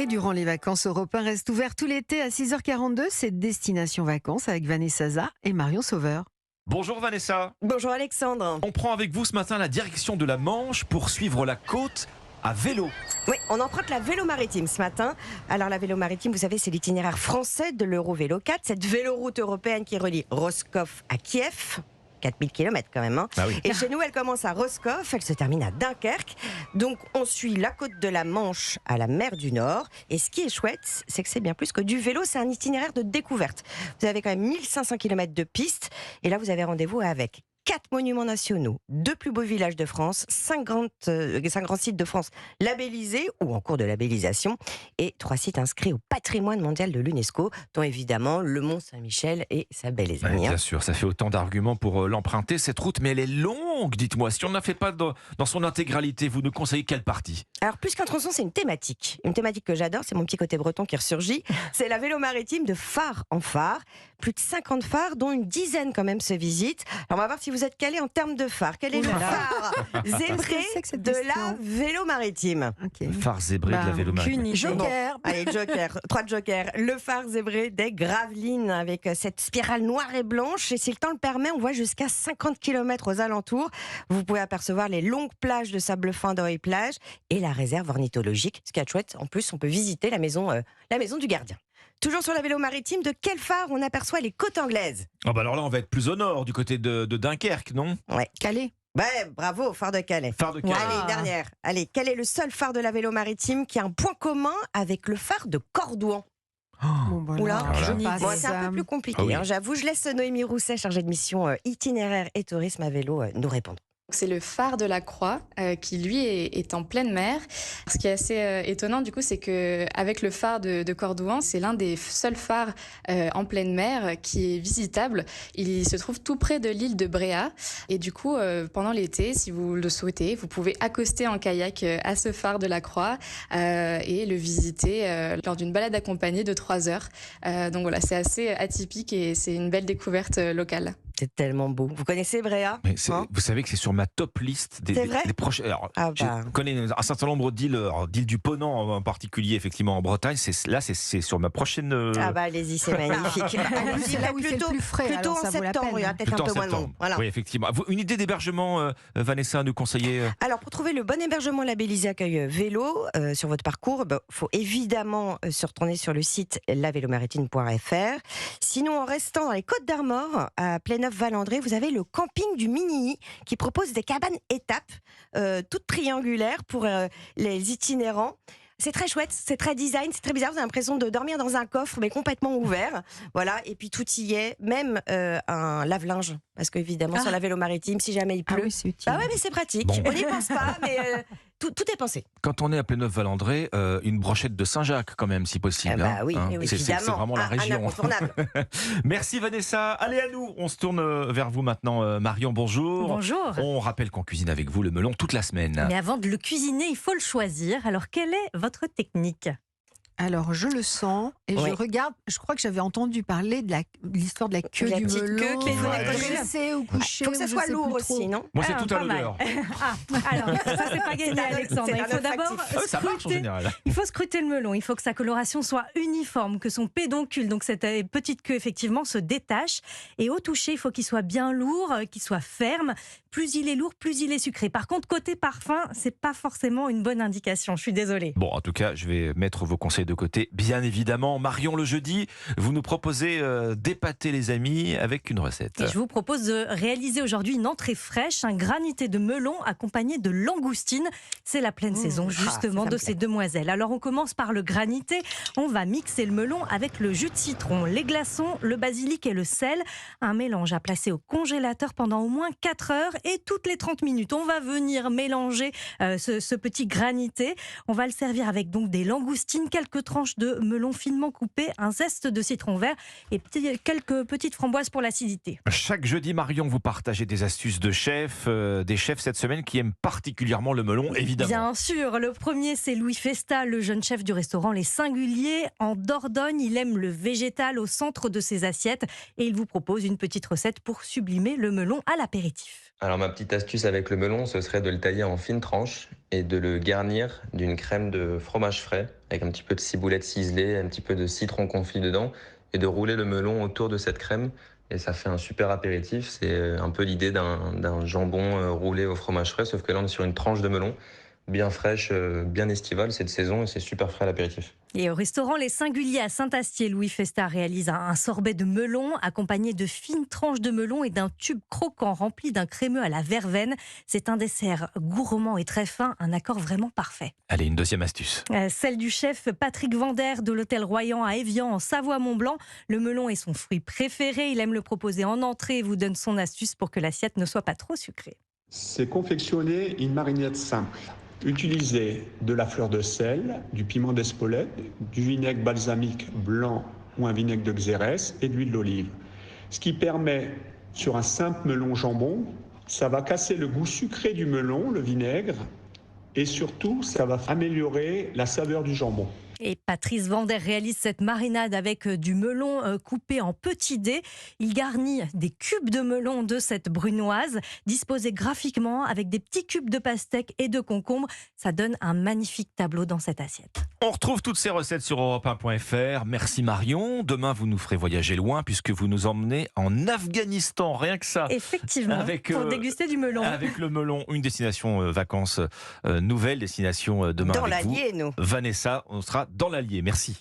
Et durant les vacances, Europe 1 reste ouvert tout l'été à 6h42. C'est Destination Vacances avec Vanessa Zah et Marion Sauveur. Bonjour Vanessa. Bonjour Alexandre. On prend avec vous ce matin la direction de la Manche pour suivre la côte à vélo. Oui, on emprunte la Vélo Maritime ce matin. Alors la Vélo Maritime, vous savez, c'est l'itinéraire français de l'Eurovélo 4, cette véloroute européenne qui relie Roscoff à Kiev. 4000 km quand même. Hein. Ah oui. Et chez nous, elle commence à Roscoff, elle se termine à Dunkerque. Donc on suit la côte de la Manche à la mer du Nord. Et ce qui est chouette, c'est que c'est bien plus que du vélo, c'est un itinéraire de découverte. Vous avez quand même 1500 km de piste. Et là, vous avez rendez-vous avec 4 monuments nationaux, 2 plus beaux villages de France, 5 grands sites de France labellisés ou en cours de labellisation et 3 sites inscrits au patrimoine mondial de l'UNESCO, dont évidemment le Mont Saint-Michel et sa belle Ouais, Amis. bien sûr, ça fait autant d'arguments pour l'emprunter cette route, mais elle est longue, dites-moi. Si on ne la fait pas dans son intégralité, vous nous conseillez quelle partie? Alors plus qu'un tronçon, c'est une thématique. Une thématique que j'adore, c'est mon petit côté breton qui ressurgit. C'est la Vélo Maritime de phare en phare. Plus de 50 phares, dont une dizaine quand même se visitent. Alors on va voir si vous êtes calé en termes de phare. Quel est le phare zébré de la Vélo Maritime? Okay. Phare zébré de la Vélo Maritime. Joker. Allez, joker. 3 jokers. Le phare zébré des Gravelines avec cette spirale noire et blanche. Et si le temps le permet, on voit jusqu'à 50 km aux alentours. Vous pouvez apercevoir les longues plages de sable fin d'Oeil-Plage et la réserve ornithologique. Ce qui est chouette, en plus, on peut visiter la maison du gardien. Toujours sur la Vélo Maritime, de quel phare on aperçoit les côtes anglaises? Oh bah alors là, on va être plus au nord, du côté de Dunkerque, non? Ouais. Calais. Ouais, bravo, phare de Calais. Phare de Calais. Allez, dernière. Allez, quel est le seul phare de la Vélo Maritime qui a un point commun avec le phare de Cordouan? Bon, bah Oula, là, je passe. Bon, c'est un peu plus compliqué, Ah oui. hein, j'avoue. Je laisse Noémie Rousset, chargée de mission itinéraire et tourisme à vélo, nous répondre. C'est le phare de la Croix qui, lui, est en pleine mer. Ce qui est assez étonnant, du coup, c'est qu'avec le phare de Cordouan, c'est l'un des seuls phares en pleine mer qui est visitable. Il se trouve tout près de l'île de Bréa. Et du coup, pendant l'été, si vous le souhaitez, vous pouvez accoster en kayak à ce phare de la Croix et le visiter lors d'une balade accompagnée de 3 heures. Donc voilà, c'est assez atypique et c'est une belle découverte locale. C'est tellement beau. Vous connaissez Bréa? Mais Vous savez que c'est sur ma top list C'est vrai des prochaines. Alors, Ah je bah. connais un certain nombre d'îles du Ponant en particulier, effectivement en Bretagne. C'est sur ma prochaine. Ah bah allez-y, c'est magnifique. C'est là où il fait le plus frais, plutôt alors en ça vaut la septembre, peine. il y a peut-être Plutôt un en peu moins de monde. septembre. Voilà. Oui, effectivement. Une idée d'hébergement, Vanessa, à nous conseiller? Alors, pour trouver le bon hébergement labellisé accueil vélo sur votre parcours, il faut évidemment se retourner sur le site lavélomaritime.fr. Sinon, en restant dans les Côtes d'Armor, à Pléneuf-Valandré, vous avez le camping du Mini qui propose des cabanes étapes, toutes triangulaires pour les itinérants. C'est très chouette, c'est très design, c'est très bizarre. Vous avez l'impression de dormir dans un coffre, mais complètement ouvert. Voilà, et puis tout y est, même un lave-linge. Parce qu'évidemment, sur la Vélo Maritime, si jamais il Ah pleut. oui, c'est utile. Ah ouais, mais c'est pratique. Bon. On n'y pense pas, mais tout est pensé. Quand on est à Pléneuf-Valandré, une brochette de Saint-Jacques, quand même, si possible. Bah oui, oui, C'est évidemment. vraiment la Un région. incontournable. Merci Vanessa. Allez à nous. On se tourne vers vous maintenant. Marion, bonjour. Bonjour. On rappelle qu'on cuisine avec vous le melon toute la semaine. Mais avant de le cuisiner, il faut le choisir. Alors, quelle est votre technique? Alors, je le sens et Oui. je regarde. Je crois que j'avais entendu parler de l'histoire de la queue La du petite melon. queue qui est Ouais. Dressée ou couchée. Il faut que ça ou je soit sais lourd plus aussi, trop. non? Moi, c'est tout à Pas mal. l'odeur. Alors, ça, c'est pas gagné, Alexandre. c'est Il un faut œuf d'abord actif. Ah oui, ça marche en scruter. général. Il faut scruter le melon. Il faut que sa coloration soit uniforme, que son pédoncule, donc cette petite queue, effectivement, se détache. Et au toucher, il faut qu'il soit bien lourd, qu'il soit ferme. Plus il est lourd, plus il est sucré. Par contre, côté parfum, c'est pas forcément une bonne indication. Je suis désolée. Bon, en tout cas, je vais mettre vos conseils de côté. Bien évidemment, Marion, le jeudi, vous nous proposez d'épater les amis avec une recette. Et je vous propose de réaliser aujourd'hui une entrée fraîche, un granité de melon accompagné de langoustine. C'est la pleine saison justement ça de me ces plaît. demoiselles. Alors on commence par le granité. On va mixer le melon avec le jus de citron, les glaçons, le basilic et le sel. Un mélange à placer au congélateur pendant au moins 4 heures et toutes les 30 minutes. On va venir mélanger ce petit granité. On va le servir avec donc des langoustines, quelques tranches de melon finement coupées, un zeste de citron vert et quelques petites framboises pour l'acidité. Chaque jeudi, Marion, vous partagez des astuces de chefs, des chefs cette semaine qui aiment particulièrement le melon, évidemment. Bien sûr, le premier c'est Louis Festa, le jeune chef du restaurant Les Singuliers en Dordogne. Il aime le végétal au centre de ses assiettes et il vous propose une petite recette pour sublimer le melon à l'apéritif. Alors ma petite astuce avec le melon, ce serait de le tailler en fines tranches et de le garnir d'une crème de fromage frais avec un petit peu de ciboulette ciselée, un petit peu de citron confit dedans et de rouler le melon autour de cette crème. Et ça fait un super apéritif. C'est un peu l'idée d'un jambon roulé au fromage frais, sauf que là on est sur une tranche de melon bien fraîche, bien estivale, c'est de saison et c'est super frais à l'apéritif. Et au restaurant Les Singuliers à Saint-Astier, Louis Festa réalise un sorbet de melon accompagné de fines tranches de melon et d'un tube croquant rempli d'un crémeux à la verveine. C'est un dessert gourmand et très fin, un accord vraiment parfait. Allez, une deuxième astuce. Celle du chef Patrick Vander de l'hôtel Royan à Évian en Savoie-Mont-Blanc. Le melon est son fruit préféré, il aime le proposer en entrée et vous donne son astuce pour que l'assiette ne soit pas trop sucrée. C'est confectionner une marinade simple. Utilisez de la fleur de sel, du piment d'Espelette, du vinaigre balsamique blanc ou un vinaigre de Xérès et de l'huile d'olive. Ce qui permet, sur un simple melon jambon, ça va casser le goût sucré du melon, le vinaigre, et surtout, ça va améliorer la saveur du jambon. Et Patrice Vander réalise cette marinade avec du melon coupé en petits dés. Il garnit des cubes de melon de cette brunoise, disposés graphiquement avec des petits cubes de pastèque et de concombre. Ça donne un magnifique tableau dans cette assiette. On retrouve toutes ces recettes sur europe1.fr. Merci Marion. Demain, vous nous ferez voyager loin puisque vous nous emmenez en Afghanistan. Rien que ça. Effectivement, pour déguster du melon. Avec le melon, une destination vacances, nouvelle destination demain Dans avec vous. l'Allier, nous. Vanessa, on sera dans l'Allier. Merci.